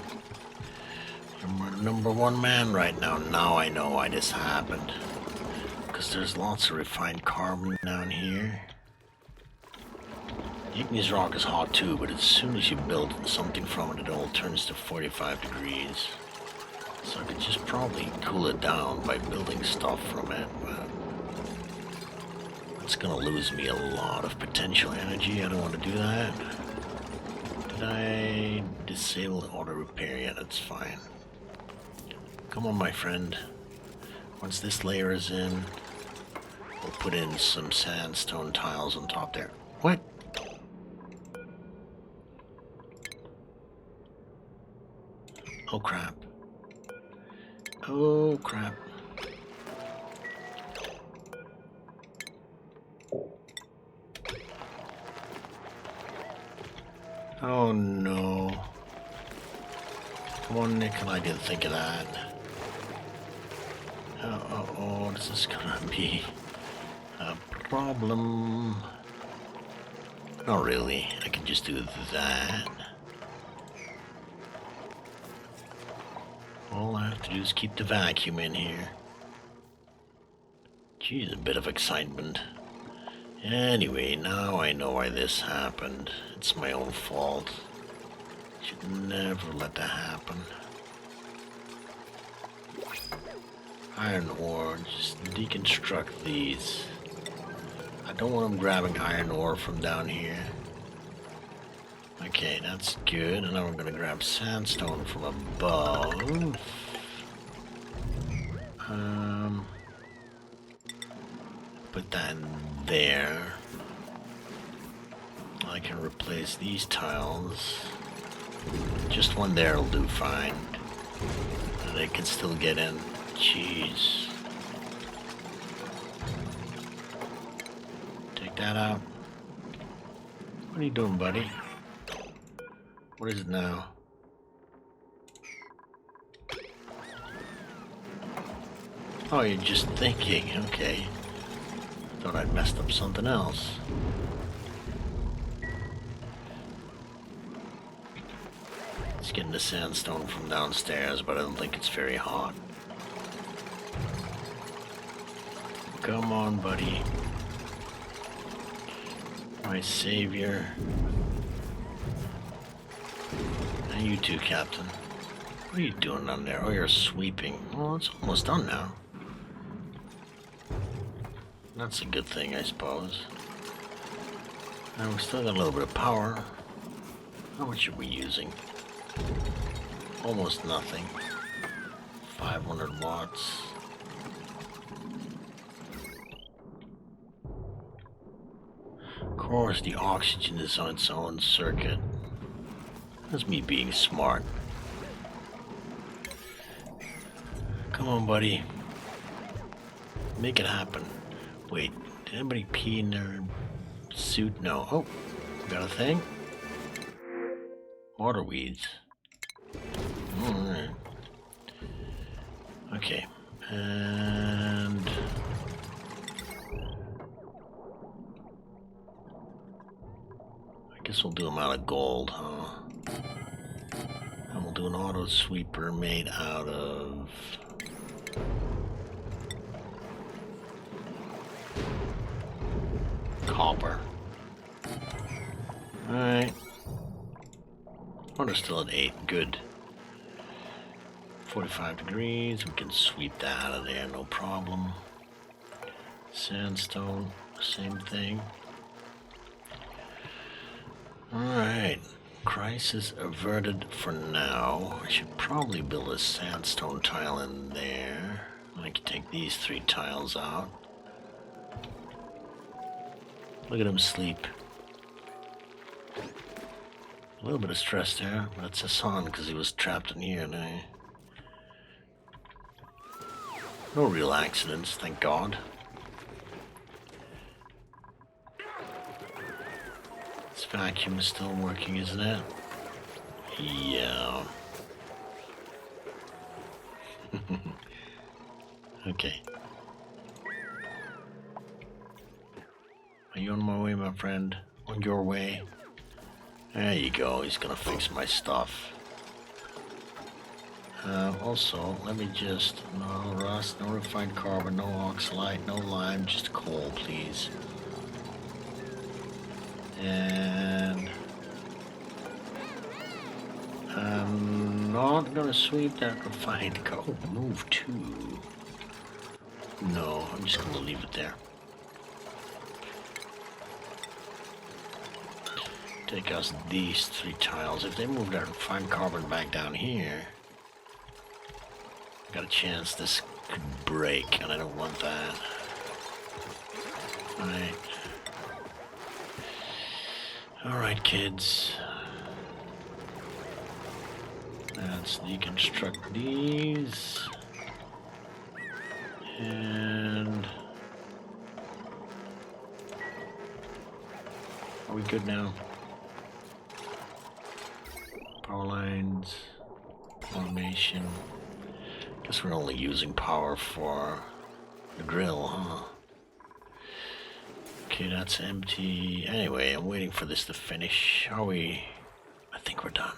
You're my #1 man right now. Now I know why this happened. Because there's lots of refined carbon down here. Igneous rock is hot too, but as soon as you build something from it, it all turns to 45 degrees. So I could just probably cool it down by building stuff from it, but it's gonna lose me a lot of potential energy. I don't want to do that. Did I disable the auto repair? Yeah, that's fine. Come on, my friend. Once this layer is in, we'll put in some sandstone tiles on top there. What? Oh crap. Oh crap. Oh no. Come on, Nickel, I didn't think of that. Oh, this is gonna be a problem. Not really, I can just do that. All I have to do is keep the vacuum in here. Geez, a bit of excitement. Anyway, now I know why this happened. It's my own fault. Should never let that happen. Iron ore, just deconstruct these. I don't want them grabbing iron ore from down here. Okay, that's good. And now we're gonna grab sandstone from above. Put that in there. I can replace these tiles. Just one there will do fine. And they can still get in. Jeez. Take that out. What are you doing, buddy? What is it now? Oh, you're just thinking. Okay. Thought I'd messed up something else. It's getting the sandstone from downstairs, but I don't think it's very hot. Come on, buddy. My savior. And you too, Captain. What are you doing down there? Oh, you're sweeping. Well, it's almost done now. That's a good thing, I suppose. And we still got a little bit of power. How much are we using? Almost nothing. 500 watts. Of course, the oxygen is on its own circuit. That's me being smart. Come on, buddy. Make it happen. Wait, did anybody pee in their suit? No. Oh, got a thing? Water weeds. Alright. Okay. And Guess we'll do them out of gold, huh? And we'll do an auto sweeper made out of copper. Alright. Water's still at 8. Good. 45 degrees. We can sweep that out of there, no problem. Sandstone, same thing. Alright. Crisis averted for now. I should probably build a sandstone tile in there. I can take these 3 tiles out. Look at him sleep. A little bit of stress there, but it's Hassan because he was trapped in here. No real accidents, thank God. This vacuum is still working, isn't it? Yeah. Okay. Are you on my way, my friend? On your way? There you go, he's gonna fix my stuff. Also, let me just... No rust, no refined carbon, no oxalite, no lime, just coal, please. And... I'm not gonna sweep that refined carbon. Oh, move 2. No, I'm just gonna leave it there. Take us these 3 tiles. If they move that refined carbon back down here, got a chance this could break, and I don't want that. Alright. Alright, kids. Let's deconstruct these. And... are we good now? Power lines, automation. Guess we're only using power for the drill, huh? Okay, that's empty. Anyway, I'm waiting for this to finish. Are we? I think we're done.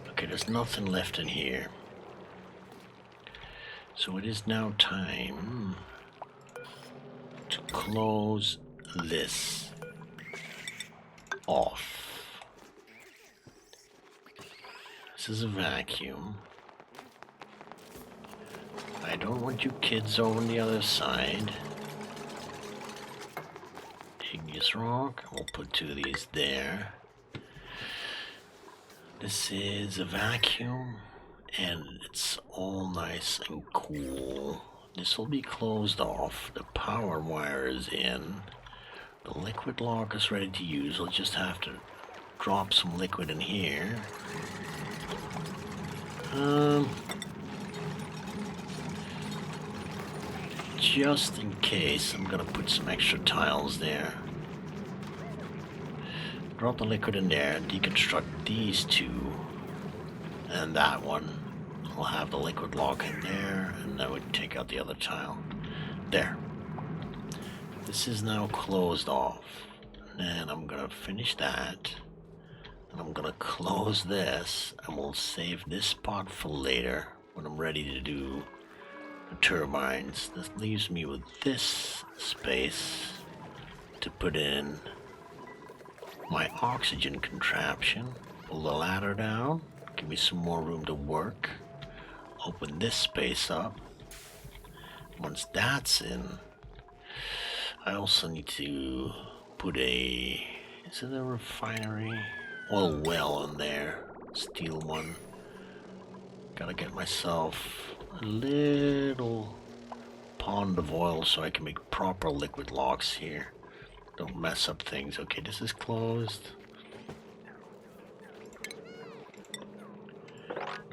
Okay, there's nothing left in here. So it is now time to close this off. This is a vacuum. I don't want you kids over on the other side. Igneous rock. We'll put 2 of these there. This is a vacuum, and it's all nice and cool. This will be closed off. The power wire is in. The liquid lock is ready to use. We'll just have to drop some liquid in here. Just in case, I'm gonna put some extra tiles there. Drop the liquid in there, deconstruct these 2, and that one. I'll have the liquid lock in there, and then we take out the other tile. There. This is now closed off. And I'm gonna finish that. And I'm gonna close this, and we'll save this spot for later when I'm ready to do the turbines. This leaves me with this space to put in my oxygen contraption. Pull the ladder down, give me some more room to work. Open this space up. Once that's in, I also need to put a... is it a refinery? Oil well in there. Steel one. Gotta get myself a little pond of oil so I can make proper liquid locks here. Don't mess up things. Okay, this is closed.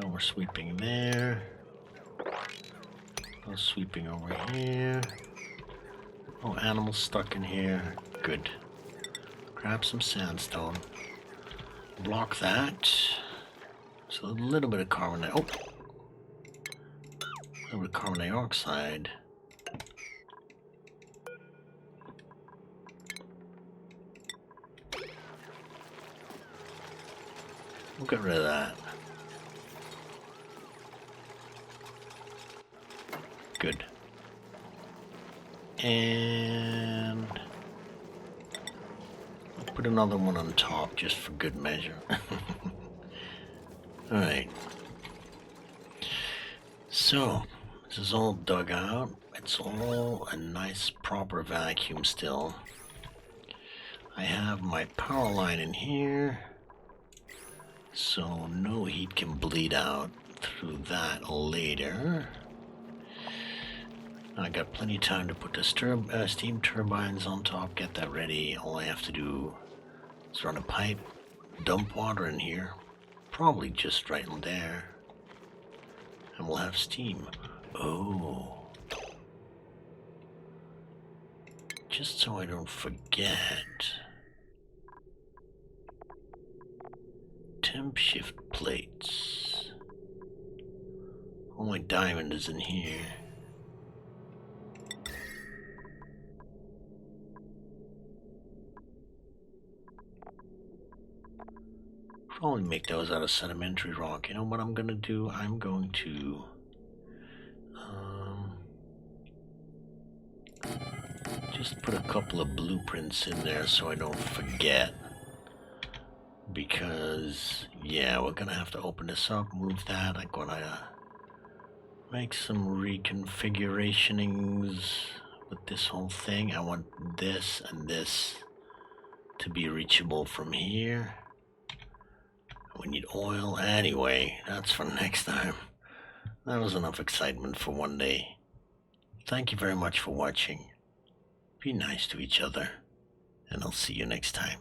No more sweeping there. No sweeping over here. No animals stuck in here. Good. Grab some sandstone. Block that. So a little bit of carbon dioxide. Oh! A little bit of carbon dioxide. We'll get rid of that. Good. And I'll put another one on top just for good measure. Alright. So, this is all dug out. It's all a nice proper vacuum still. I have my power line in here, so no heat can bleed out through that later. I got plenty of time to put the steam turbines on top, get that ready. All I have to do is run a pipe, dump water in here, probably just right in there, and we'll have steam. Oh. Just so I don't forget. Temp shift plates. All my diamond is in here. Probably make those out of sedimentary rock. You know what I'm gonna do? I'm going to just put a couple of blueprints in there so I don't forget. Because, yeah, we're gonna have to open this up, move that. I'm gonna make some reconfigurationings with this whole thing. I want this and this to be reachable from here. We need oil. Anyway, that's for next time. That was enough excitement for one day. Thank you very much for watching. Be nice to each other, and I'll see you next time.